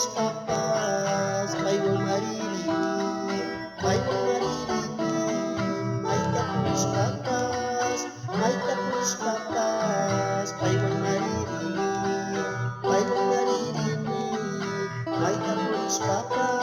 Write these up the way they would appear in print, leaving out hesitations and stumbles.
Papas, paiwan maririnig, paiwan maririnig, may tapulis papas, may tapulis papas, paiwan maririnig, paiwan maririnig, may tapulis papas.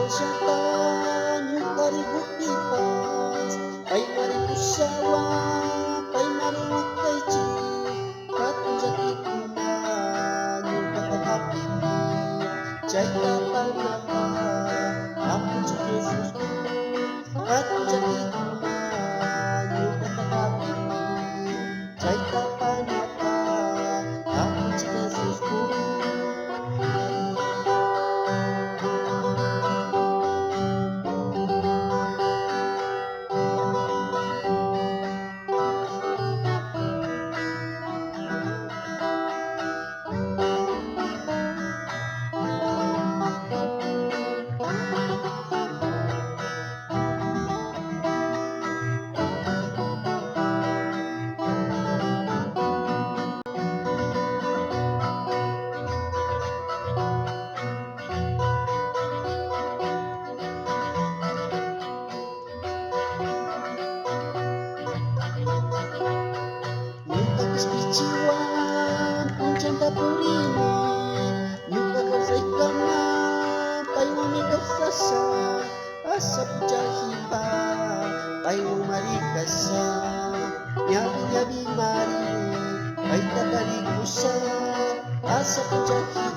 Setan yung karibut lipas ay maripusawa ay marinig kay Chi katong sakit kuman yung kakakapit chay kapal na pa kapon si Jesus katong sakit kuman yung kakakapit chay kapal na pa kapon si Jesus Ichiwan puncan tapurini Yuka kausay kama Paiwami kausasa Asa pujahipa Paiwami marikasa Nyabi nyabi mari Pai tatarikusa Asa pujahipa